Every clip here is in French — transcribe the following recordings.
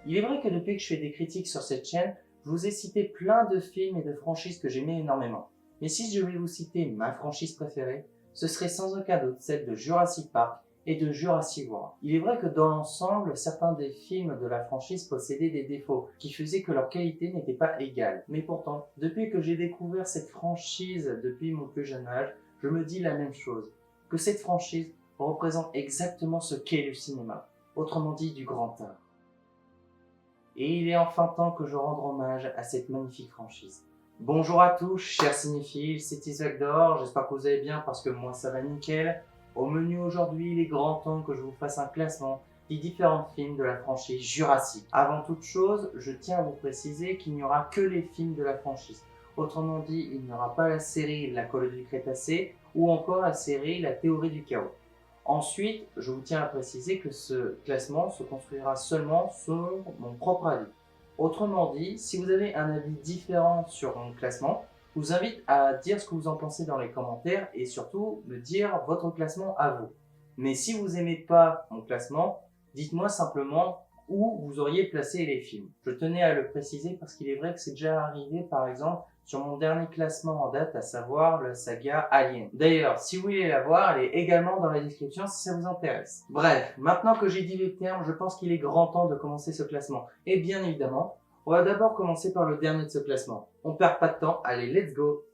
Il est vrai que depuis que je fais des critiques sur cette chaîne, je vous ai cité plein de films et de franchises que j'aimais énormément. Mais si je vais vous citer ma franchise préférée, ce serait sans aucun doute celle de Jurassic Park et de Jurassic World. Il est vrai que dans l'ensemble, certains des films de la franchise possédaient des défauts qui faisaient que leur qualité n'était pas égale. Mais pourtant, depuis que j'ai découvert cette franchise depuis mon plus jeune âge, je me dis la même chose, que cette franchise représente exactement ce qu'est le cinéma, autrement dit du grand art. Et il est enfin temps que je rende hommage à cette magnifique franchise. Bonjour à tous, chers cinéphiles, c'est Isaac Dor, j'espère que vous allez bien parce que moi ça va nickel. Au menu aujourd'hui, il est grand temps que je vous fasse un classement des différents films de la franchise Jurassic. Avant toute chose, je tiens à vous préciser qu'il n'y aura que les films de la franchise. Autrement dit, il n'y aura pas la série La colonie du Crétacé ou encore la série La théorie du chaos. Ensuite, je vous tiens à préciser que ce classement se construira seulement sur mon propre avis. Autrement dit, si vous avez un avis différent sur mon classement, je vous invite à dire ce que vous en pensez dans les commentaires et surtout me dire votre classement à vous. Mais si vous n'aimez pas mon classement, dites-moi simplement où vous auriez placé les films. Je tenais à le préciser parce qu'il est vrai que c'est déjà arrivé par exemple sur mon dernier classement en date, à savoir la saga Alien. D'ailleurs, si vous voulez la voir, elle est également dans la description si ça vous intéresse. Bref, maintenant que j'ai dit les termes, je pense qu'il est grand temps de commencer ce classement. Et bien évidemment, on va d'abord commencer par le dernier de ce classement. On perd pas de temps, allez, let's go!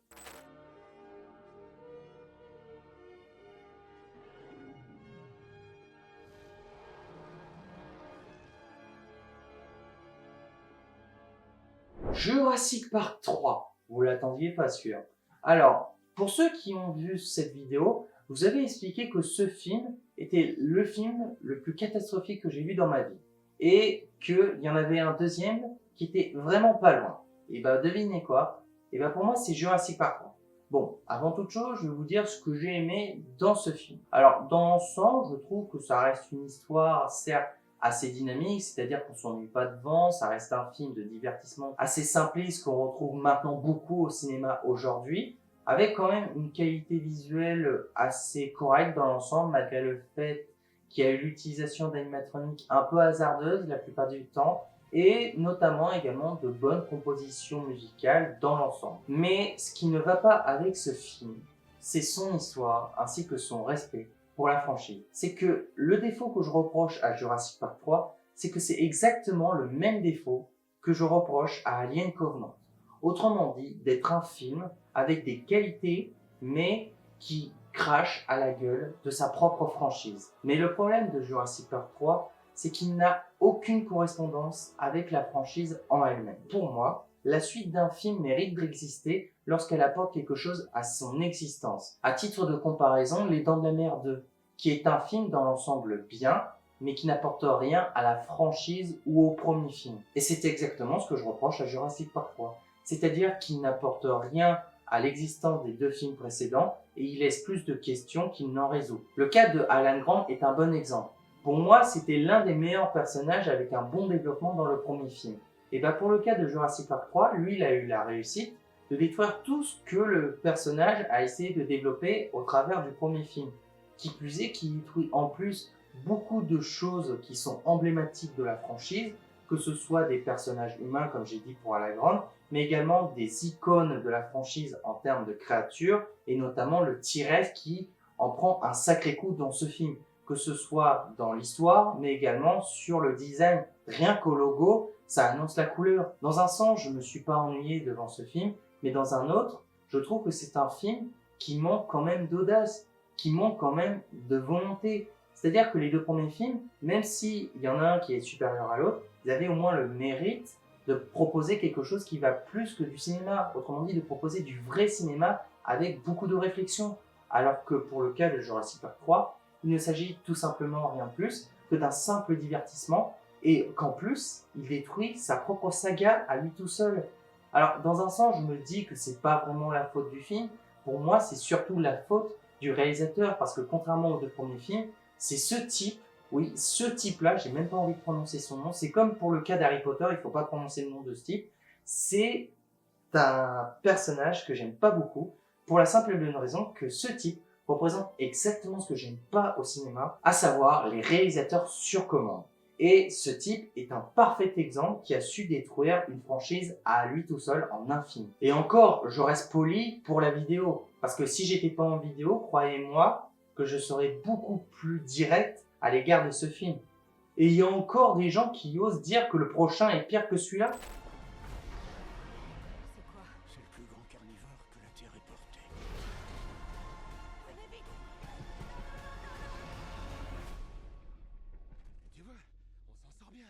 Jurassic Park 3. Vous l'attendiez pas sûr. Alors, pour ceux qui ont vu cette vidéo, vous avez expliqué que ce film était le film le plus catastrophique que j'ai vu dans ma vie. Et qu'il y en avait un deuxième qui était vraiment pas loin. Et bah devinez quoi? Et bah pour moi c'est Jurassic Park 3. Bon, avant toute chose, je vais vous dire ce que j'ai aimé dans ce film. Alors, dans l'ensemble, je trouve que ça reste une histoire, certes, assez dynamique, c'est-à-dire qu'on s'ennuie pas devant, ça reste un film de divertissement assez simpliste qu'on retrouve maintenant beaucoup au cinéma aujourd'hui, avec quand même une qualité visuelle assez correcte dans l'ensemble, malgré le fait qu'il y a eu l'utilisation d'animatroniques un peu hasardeuses la plupart du temps, et notamment également de bonnes compositions musicales dans l'ensemble. Mais ce qui ne va pas avec ce film, c'est son histoire ainsi que son respect pour la franchise. C'est que le défaut que je reproche à Jurassic Park 3, c'est que c'est exactement le même défaut que je reproche à Alien Covenant. Autrement dit, d'être un film avec des qualités, mais qui crache à la gueule de sa propre franchise. Mais le problème de Jurassic Park 3, c'est qu'il n'a aucune correspondance avec la franchise en elle-même. Pour moi, la suite d'un film mérite d'exister lorsqu'elle apporte quelque chose à son existence. À titre de comparaison, Les Dents de la Mer 2, qui est un film dans l'ensemble bien, mais qui n'apporte rien à la franchise ou au premier film. Et c'est exactement ce que je reproche à Jurassic Park 3. C'est-à-dire qu'il n'apporte rien à l'existence des deux films précédents et il laisse plus de questions qu'il n'en résout. Le cas de Alan Grant est un bon exemple. Pour moi, c'était l'un des meilleurs personnages avec un bon développement dans le premier film. Et bien pour le cas de Jurassic Park 3, lui, il a eu la réussite de détruire tout ce que le personnage a essayé de développer au travers du premier film. Qui plus est, qui détruit en plus beaucoup de choses qui sont emblématiques de la franchise, que ce soit des personnages humains, comme j'ai dit pour Alan Grant, mais également des icônes de la franchise en termes de créatures, et notamment le T-Rex qui en prend un sacré coup dans ce film, que ce soit dans l'histoire, mais également sur le design. Rien qu'au logo, ça annonce la couleur. Dans un sens, je ne me suis pas ennuyé devant ce film, mais dans un autre, je trouve que c'est un film qui manque quand même d'audace, qui manque quand même de volonté. C'est-à-dire que les deux premiers films, même s'il y en a un qui est supérieur à l'autre, ils avaient au moins le mérite de proposer quelque chose qui va plus que du cinéma. Autrement dit, de proposer du vrai cinéma avec beaucoup de réflexion. Alors que pour le cas de Jurassic Park 3, il ne s'agit tout simplement rien de plus que d'un simple divertissement et qu'en plus, il détruit sa propre saga à lui tout seul. Alors, dans un sens, je me dis que c'est pas vraiment la faute du film. Pour moi, c'est surtout la faute du réalisateur parce que contrairement aux deux premiers films, c'est ce type, oui, ce type-là, j'ai même pas envie de prononcer son nom, c'est comme pour le cas d'Harry Potter, il faut pas prononcer le nom de ce type, c'est un personnage que j'aime pas beaucoup, pour la simple et bonne raison que ce type représente exactement ce que j'aime pas au cinéma, à savoir les réalisateurs sur commande. Et ce type est un parfait exemple qui a su détruire une franchise à lui tout seul en un film. Et encore, je reste poli pour la vidéo. Parce que si j'étais pas en vidéo, croyez-moi que je serais beaucoup plus direct à l'égard de ce film. Et il y a encore des gens qui osent dire que le prochain est pire que celui-là. C'est quoi? C'est le plus grand carnivore que la Terre ait porté. Venez vite! Tu vois, on s'en sort bien.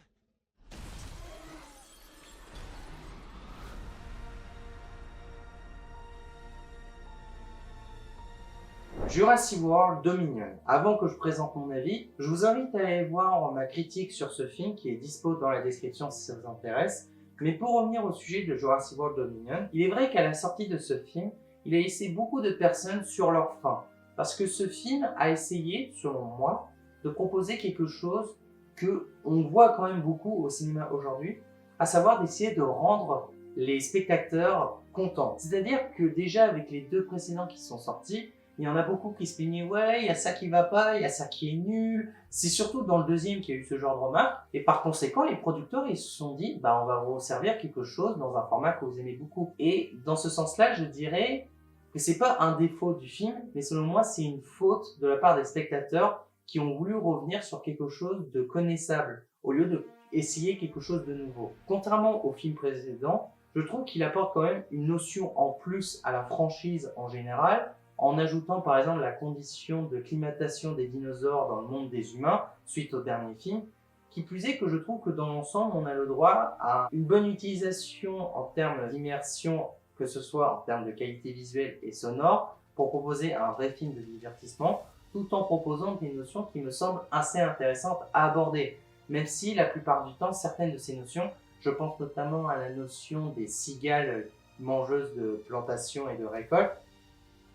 Jurassic World Dominion. Avant que je présente mon avis, je vous invite à aller voir ma critique sur ce film qui est dispo dans la description si ça vous intéresse. Mais pour revenir au sujet de Jurassic World Dominion, il est vrai qu'à la sortie de ce film, il a laissé beaucoup de personnes sur leur faim. Parce que ce film a essayé, selon moi, de proposer quelque chose que on voit quand même beaucoup au cinéma aujourd'hui, à savoir d'essayer de rendre les spectateurs contents. C'est-à-dire que déjà avec les deux précédents qui sont sortis, il y en a beaucoup qui se plaignaient, ouais, il y a ça qui va pas, il y a ça qui est nul. C'est surtout dans le deuxième qu'il y a eu ce genre de remarques. Et par conséquent, les producteurs, ils se sont dit, bah, on va vous servir quelque chose dans un format que vous aimez beaucoup. Et dans ce sens-là, je dirais que c'est pas un défaut du film, mais selon moi, c'est une faute de la part des spectateurs qui ont voulu revenir sur quelque chose de connaissable, au lieu de essayer quelque chose de nouveau. Contrairement au film précédent, je trouve qu'il apporte quand même une notion en plus à la franchise en général, en ajoutant par exemple la condition de climatation des dinosaures dans le monde des humains, suite au dernier film, qui plus est que je trouve que dans l'ensemble, on a le droit à une bonne utilisation en termes d'immersion, que ce soit en termes de qualité visuelle et sonore, pour proposer un vrai film de divertissement, tout en proposant des notions qui me semblent assez intéressantes à aborder, même si la plupart du temps, certaines de ces notions, je pense notamment à la notion des cigales mangeuses de plantation et de récolte,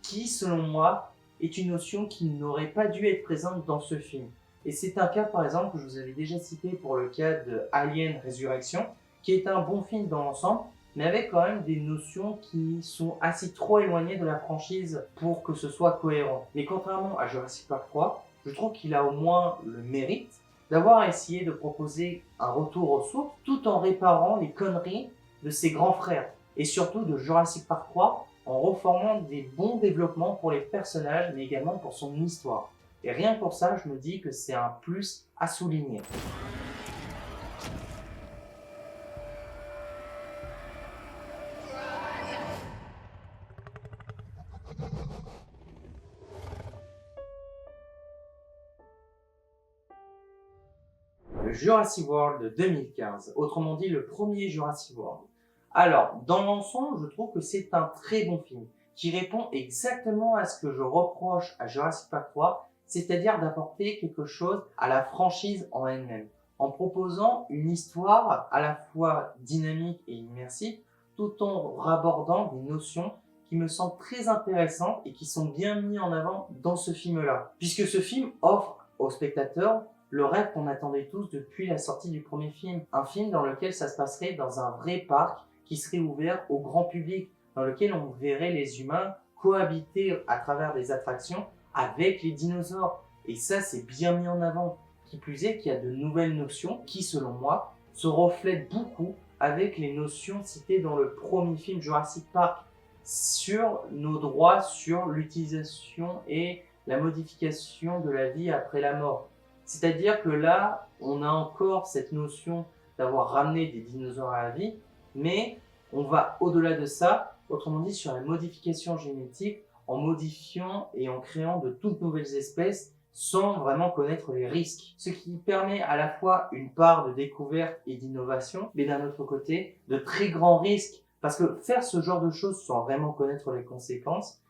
qui, selon moi, est une notion qui n'aurait pas dû être présente dans ce film. Et c'est un cas, par exemple, que je vous avais déjà cité pour le cas de Alien Résurrection, qui est un bon film dans l'ensemble, mais avec quand même des notions qui sont assez trop éloignées de la franchise pour que ce soit cohérent. Mais contrairement à Jurassic Park 3, je trouve qu'il a au moins le mérite d'avoir essayé de proposer un retour aux sources tout en réparant les conneries de ses grands frères. Et surtout de Jurassic Park 3 en reformant des bons développements pour les personnages, mais également pour son histoire. Et rien que pour ça, je me dis que c'est un plus à souligner. Le Jurassic World de 2015, autrement dit le premier Jurassic World. Alors, dans l'ensemble, je trouve que c'est un très bon film, qui répond exactement à ce que je reproche à Jurassic Park 3, c'est-à-dire d'apporter quelque chose à la franchise en elle-même, en proposant une histoire à la fois dynamique et immersive, tout en rabordant des notions qui me semblent très intéressantes et qui sont bien mises en avant dans ce film-là. Puisque ce film offre aux spectateurs le rêve qu'on attendait tous depuis la sortie du premier film. Un film dans lequel ça se passerait dans un vrai parc qui serait ouvert au grand public, dans lequel on verrait les humains cohabiter à travers des attractions avec les dinosaures. Et ça, c'est bien mis en avant. Qui plus est qu'il y a de nouvelles notions qui, selon moi, se reflètent beaucoup avec les notions citées dans le premier film Jurassic Park sur nos droits, sur l'utilisation et la modification de la vie après la mort. C'est-à-dire que là, on a encore cette notion d'avoir ramené des dinosaures à la vie, mais on va au-delà de ça, autrement dit sur la modification génétique, en modifiant et en créant de toutes nouvelles espèces sans vraiment connaître les risques. Ce qui permet à la fois une part de découverte et d'innovation, mais d'un autre côté, de très grands risques. Parce que faire ce genre de choses sans vraiment connaître les conséquences,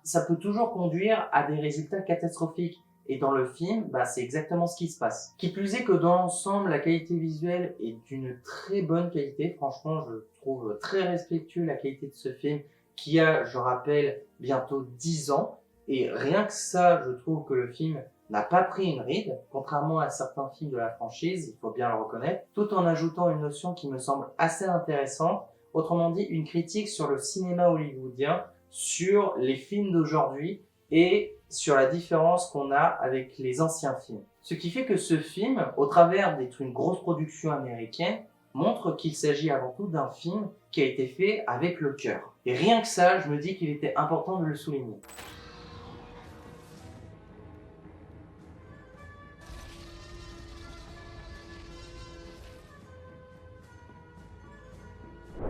ça peut toujours conduire à des résultats catastrophiques. Et dans le film, c'est exactement ce qui se passe. Qui plus est que dans l'ensemble, la qualité visuelle est d'une très bonne qualité. Franchement, je trouve très respectueux la qualité de ce film qui a, je rappelle, bientôt 10 ans. Et rien que ça, je trouve que le film n'a pas pris une ride, contrairement à certains films de la franchise, il faut bien le reconnaître, tout en ajoutant une notion qui me semble assez intéressante, autrement dit une critique sur le cinéma hollywoodien, sur les films d'aujourd'hui et sur la différence qu'on a avec les anciens films. Ce qui fait que ce film, au travers d'être une grosse production américaine, montre qu'il s'agit avant tout d'un film qui a été fait avec le cœur. Et rien que ça, je me dis qu'il était important de le souligner.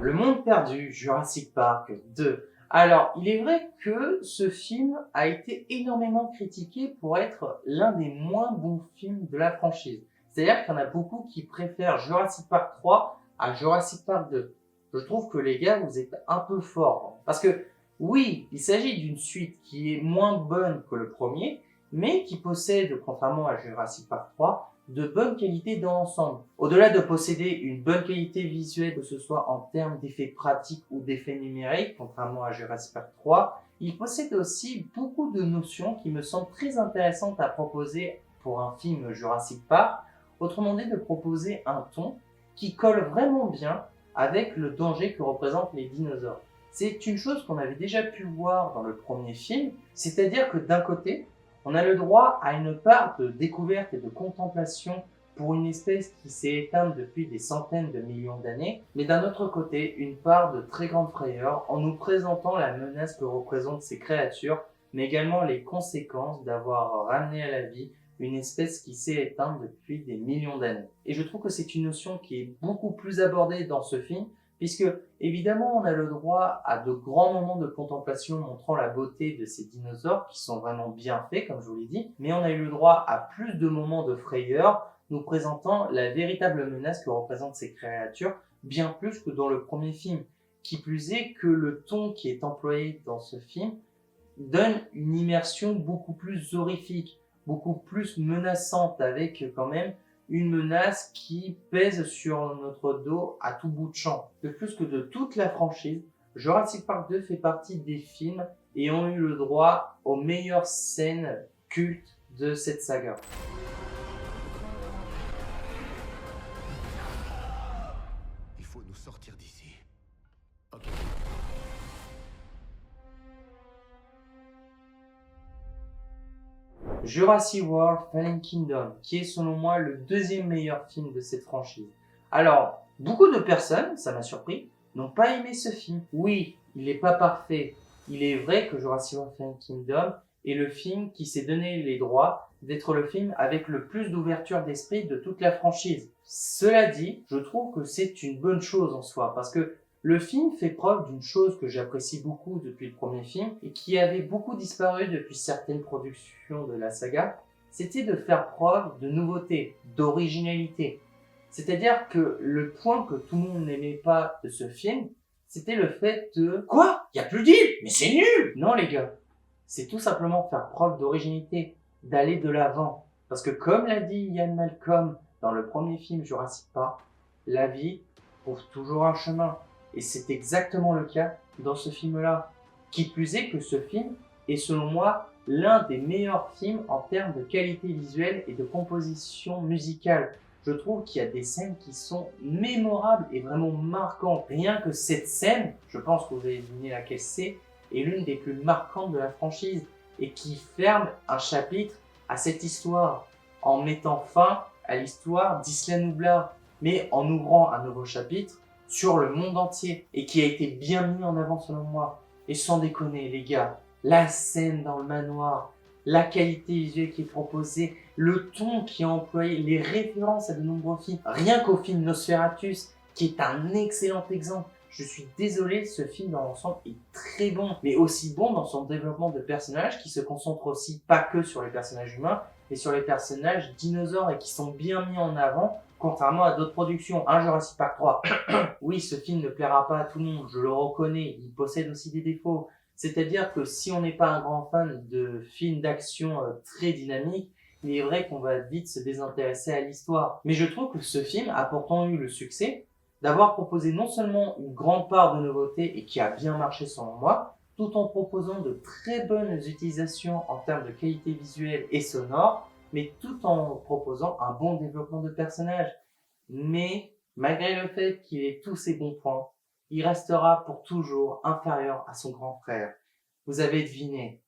Le Monde perdu, Jurassic Park 2. Alors, il est vrai que ce film a été énormément critiqué pour être l'un des moins bons films de la franchise. C'est-à-dire qu'il y en a beaucoup qui préfèrent Jurassic Park 3 à Jurassic Park 2. Je trouve que les gars, vous êtes un peu forts. Parce que, oui, il s'agit d'une suite qui est moins bonne que le premier, mais qui possède, contrairement à Jurassic Park 3, de bonne qualité dans l'ensemble. Au-delà de posséder une bonne qualité visuelle, que ce soit en termes d'effets pratiques ou d'effets numériques, contrairement à Jurassic Park 3, il possède aussi beaucoup de notions qui me semblent très intéressantes à proposer pour un film Jurassic Park, autrement dit de proposer un ton qui colle vraiment bien avec le danger que représentent les dinosaures. C'est une chose qu'on avait déjà pu voir dans le premier film, c'est-à-dire que d'un côté, on a le droit à une part de découverte et de contemplation pour une espèce qui s'est éteinte depuis des centaines de millions d'années, mais d'un autre côté, une part de très grande frayeur en nous présentant la menace que représentent ces créatures, mais également les conséquences d'avoir ramené à la vie une espèce qui s'est éteinte depuis des millions d'années. Et je trouve que c'est une notion qui est beaucoup plus abordée dans ce film, puisque évidemment on a le droit à de grands moments de contemplation montrant la beauté de ces dinosaures qui sont vraiment bien faits comme je vous l'ai dit, mais on a eu le droit à plus de moments de frayeur nous présentant la véritable menace que représentent ces créatures, bien plus que dans le premier film. Qui plus est que le ton qui est employé dans ce film donne une immersion beaucoup plus horrifique, beaucoup plus menaçante, avec quand même une menace qui pèse sur notre dos à tout bout de champ. De plus que de toute la franchise, Jurassic Park 2 fait partie des films ayant eu le droit aux meilleures scènes cultes de cette saga. Il faut nous sortir d'ici. Ok. Jurassic World Fallen Kingdom, qui est selon moi le deuxième meilleur film de cette franchise. Alors, beaucoup de personnes, ça m'a surpris, n'ont pas aimé ce film. Oui, il n'est pas parfait. Il est vrai que Jurassic World Fallen Kingdom est le film qui s'est donné les droits d'être le film avec le plus d'ouverture d'esprit de toute la franchise. Cela dit, je trouve que c'est une bonne chose en soi, parce que le film fait preuve d'une chose que j'apprécie beaucoup depuis le premier film et qui avait beaucoup disparu depuis certaines productions de la saga, c'était de faire preuve de nouveauté, d'originalité. C'est-à-dire que le point que tout le monde n'aimait pas de ce film, c'était le fait de... Quoi? Y a plus d'île? Mais c'est nul! Non les gars, c'est tout simplement faire preuve d'originalité, d'aller de l'avant. Parce que comme l'a dit Ian Malcolm dans le premier film Jurassic Park, la vie trouve toujours un chemin. Et c'est exactement le cas dans ce film-là. Qui plus est que ce film est selon moi l'un des meilleurs films en termes de qualité visuelle et de composition musicale. Je trouve qu'il y a des scènes qui sont mémorables et vraiment marquantes. Rien que cette scène, je pense que vous avez deviné laquelle c'est, est l'une des plus marquantes de la franchise et qui ferme un chapitre à cette histoire en mettant fin à l'histoire d'Isla Nublar, mais en ouvrant un nouveau chapitre sur le monde entier et qui a été bien mis en avant selon moi. Et sans déconner les gars, la scène dans le manoir, la qualité visuelle qui est proposée, le ton qui est employé, les références à de nombreux films, rien qu'au film Nosferatus qui est un excellent exemple. Je suis désolé, ce film dans l'ensemble est très bon, mais aussi bon dans son développement de personnages qui se concentre aussi pas que sur les personnages humains, mais sur les personnages dinosaures et qui sont bien mis en avant, contrairement à d'autres productions. Un Jurassic Park 3, oui, ce film ne plaira pas à tout le monde, je le reconnais, il possède aussi des défauts. C'est-à-dire que si on n'est pas un grand fan de films d'action très dynamiques, il est vrai qu'on va vite se désintéresser à l'histoire. Mais je trouve que ce film a pourtant eu le succès d'avoir proposé non seulement une grande part de nouveautés et qui a bien marché selon moi, tout en proposant de très bonnes utilisations en termes de qualité visuelle et sonore, mais tout en proposant un bon développement de personnages. Mais malgré le fait qu'il ait tous ses bons points, il restera pour toujours inférieur à son grand frère. Vous avez deviné.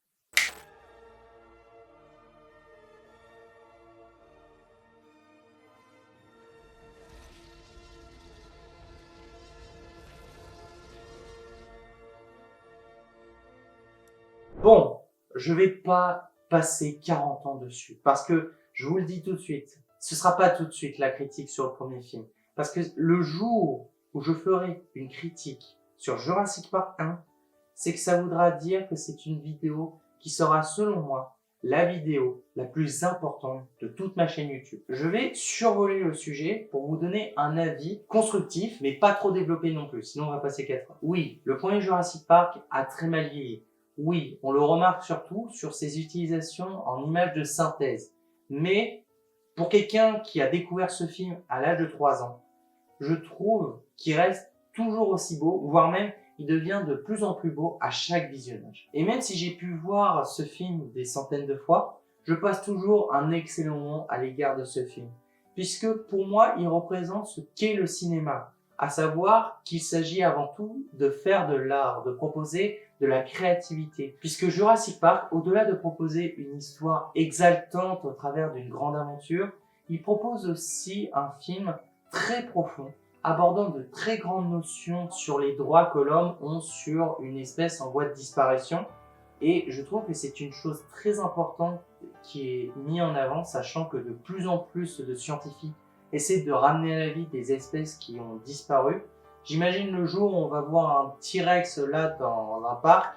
je vais pas passer 40 ans dessus. Parce que, je vous le dis tout de suite, ce sera pas tout de suite la critique sur le premier film. Parce que le jour où je ferai une critique sur Jurassic Park 1, c'est que ça voudra dire que c'est une vidéo qui sera, selon moi, la vidéo la plus importante de toute ma chaîne YouTube. Je vais survoler le sujet pour vous donner un avis constructif, mais pas trop développé non plus, sinon on va passer 4 heures. Oui, le premier Jurassic Park a très mal vieilli. Oui, on le remarque surtout sur ses utilisations en images de synthèse. Mais, pour quelqu'un qui a découvert ce film à l'âge de 3 ans, je trouve qu'il reste toujours aussi beau, voire même il devient de plus en plus beau à chaque visionnage. Et même si j'ai pu voir ce film des centaines de fois, je passe toujours un excellent moment à l'égard de ce film. Puisque pour moi, il représente ce qu'est le cinéma. À savoir qu'il s'agit avant tout de faire de l'art, de proposer de la créativité. Puisque Jurassic Park, au-delà de proposer une histoire exaltante au travers d'une grande aventure, il propose aussi un film très profond, abordant de très grandes notions sur les droits que l'homme ont sur une espèce en voie de disparition. Et je trouve que c'est une chose très importante qui est mise en avant, sachant que de plus en plus de scientifiques essaient de ramener à la vie des espèces qui ont disparu. J'imagine le jour où on va voir un T-Rex là dans un parc,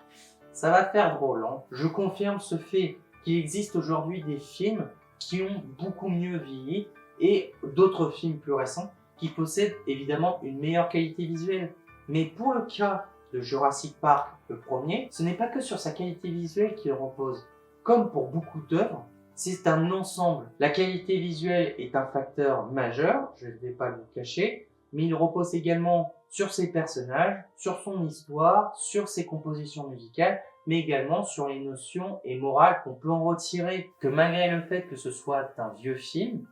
ça va faire drôle, hein. Je confirme ce fait qu'il existe aujourd'hui des films qui ont beaucoup mieux vieilli et d'autres films plus récents qui possèdent évidemment une meilleure qualité visuelle. Mais pour le cas de Jurassic Park, le premier, ce n'est pas que sur sa qualité visuelle qu'il repose. Comme pour beaucoup d'œuvres, c'est un ensemble. La qualité visuelle est un facteur majeur, je ne vais pas le cacher, mais il repose également sur ses personnages, sur son histoire, sur ses compositions musicales, mais également sur les notions et morales qu'on peut en retirer. Que malgré le fait que ce soit un vieux film,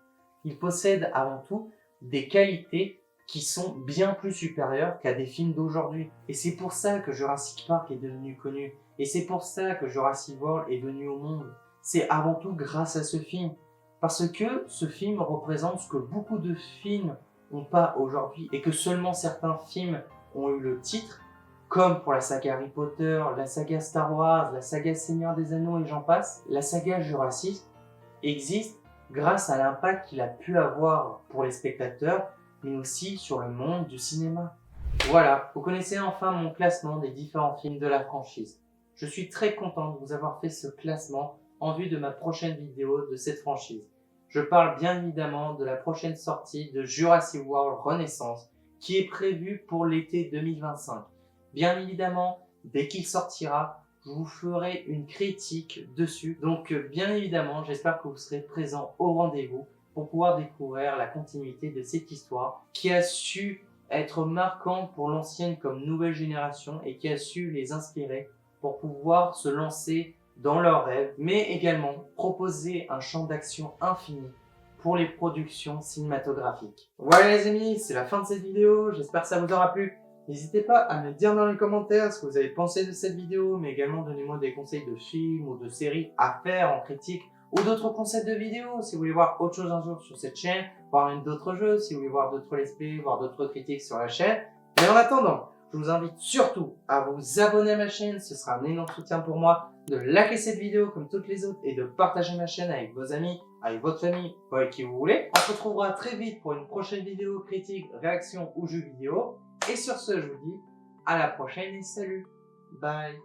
il possède avant tout des qualités qui sont bien plus supérieures qu'à des films d'aujourd'hui. Et c'est pour ça que Jurassic Park est devenu connu. Et c'est pour ça que Jurassic World est venu au monde. C'est avant tout grâce à ce film. Parce que ce film représente ce que beaucoup de films n'ont pas aujourd'hui. Et que seulement certains films ont eu le titre, comme pour la saga Harry Potter, la saga Star Wars, la saga Seigneur des Anneaux et j'en passe. La saga Jurassic existe grâce à l'impact qu'il a pu avoir pour les spectateurs, mais aussi sur le monde du cinéma. Voilà, vous connaissez enfin mon classement des différents films de la franchise. Je suis très content de vous avoir fait ce classement en vue de ma prochaine vidéo de cette franchise. Je parle bien évidemment de la prochaine sortie de Jurassic World Renaissance, qui est prévue pour l'été 2025. Bien évidemment, dès qu'il sortira, je vous ferai une critique dessus. Donc bien évidemment, j'espère que vous serez présents au rendez-vous pour pouvoir découvrir la continuité de cette histoire qui a su être marquante pour l'ancienne comme nouvelle génération et qui a su les inspirer pour pouvoir se lancer dans leurs rêves, mais également proposer un champ d'action infini pour les productions cinématographiques. Voilà les amis, c'est la fin de cette vidéo, j'espère que ça vous aura plu. N'hésitez pas à me dire dans les commentaires ce que vous avez pensé de cette vidéo, mais également donnez-moi des conseils de films ou de séries à faire en critique ou d'autres concepts de vidéos. Si vous voulez voir autre chose un jour sur cette chaîne, voir même d'autres jeux, si vous voulez voir d'autres let's play, voir d'autres critiques sur la chaîne. Mais en attendant, je vous invite surtout à vous abonner à ma chaîne, ce sera un énorme soutien pour moi, de liker cette vidéo comme toutes les autres et de partager ma chaîne avec vos amis, avec votre famille ou avec qui vous voulez. On se retrouvera très vite pour une prochaine vidéo critique, réaction ou jeu vidéo. Et sur ce, je vous dis à la prochaine et salut. Bye.